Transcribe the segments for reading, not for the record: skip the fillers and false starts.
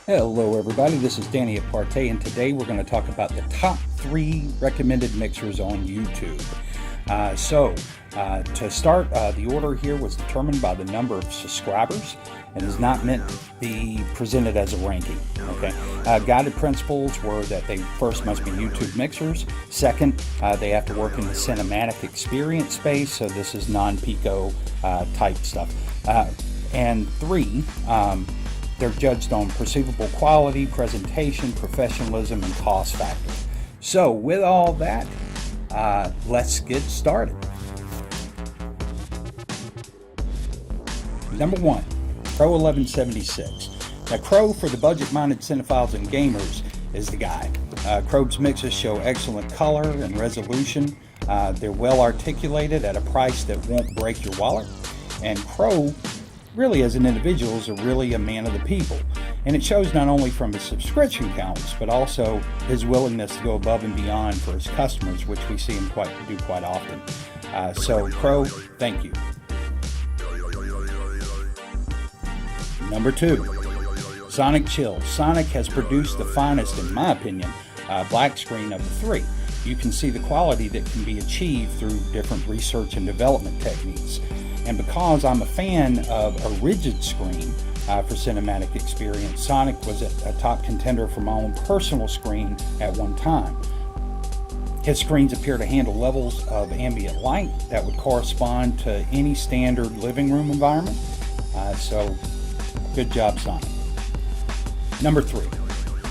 Hello everybody, this is Danny at ParTay, and today we're going to talk about the top 3 recommended mixers on YouTube. To start, the order here was determined by the number of subscribers and is not meant to be presented as a ranking. Okay. Guided principles were that they first must be YouTube mixers. Second, they have to work in the cinematic experience space, so this is non-Pico type stuff. And 3, they're judged on perceivable quality, presentation, professionalism, and cost factor. So with all that, let's get started. Number 1, Pro 1176. Now Crow, for the budget-minded cinephiles and gamers, is the guy. Crow's mixes show excellent color and resolution. They're well articulated at a price that won't break your wallet. And Crow, really as an individual, is really a man of the people, and it shows not only from his subscription counts but also his willingness to go above and beyond for his customers, which we see him do quite often. So Crow, thank you. Number 2, Sonic Chill. Sonic has produced the finest, in my opinion, black screen of the 3. You can see the quality that can be achieved through different research and development techniques. And because I'm a fan of a rigid screen for cinematic experience, Sonic was a top contender for my own personal screen at one time. His screens appear to handle levels of ambient light that would correspond to any standard living room environment. So good job, Sonic. Number 3,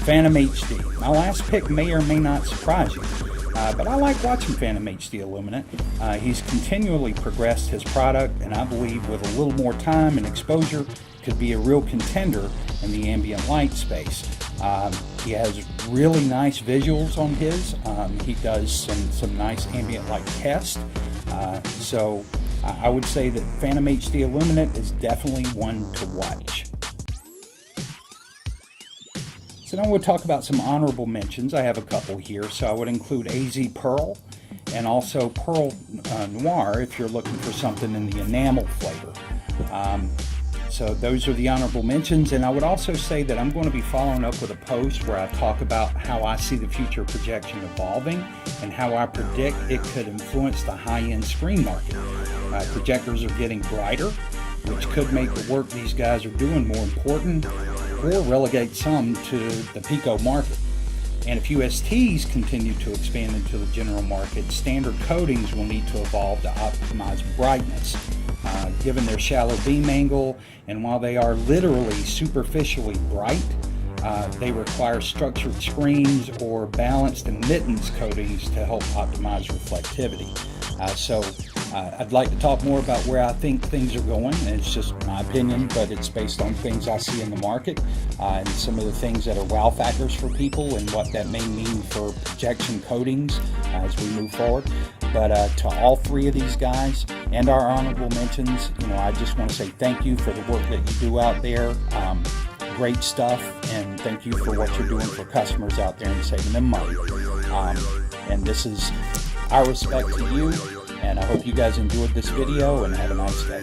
Phantom HD. My last pick may or may not surprise you. But I like watching Phantom HD illuminate. He's continually progressed his product, and I believe with a little more time and exposure could be a real contender in the ambient light space. He has really nice visuals on his. He does some nice ambient light tests. So I would say that Phantom HD Illuminate is definitely one to watch. So now we'll talk about some honorable mentions. I have a couple here. So I would include AZ Pearl and also Pearl Noir if you're looking for something in the enamel flavor. So those are the honorable mentions, and I would also say that I'm going to be following up with a post where I talk about how I see the future projection evolving and how I predict it could influence the high-end screen market. Projectors are getting brighter, which could make the work these guys are doing more important, or relegate some to the Pico market. And if USTs continue to expand into the general market, standard coatings will need to evolve to optimize brightness. Given their shallow beam angle, and while they are literally superficially bright, they require structured screens or balanced emittance coatings to help optimize reflectivity. I'd like to talk more about where I think things are going. It's just my opinion, but it's based on things I see in the market and some of the things that are wow factors for people and what that may mean for projection coatings as we move forward. But to all 3 of these guys and our honorable mentions, I just want to say thank you for the work that you do out there. Great stuff, and thank you for what you're doing for customers out there and saving them money. And this is our respect to you, and I hope you guys enjoyed this video and have a nice day.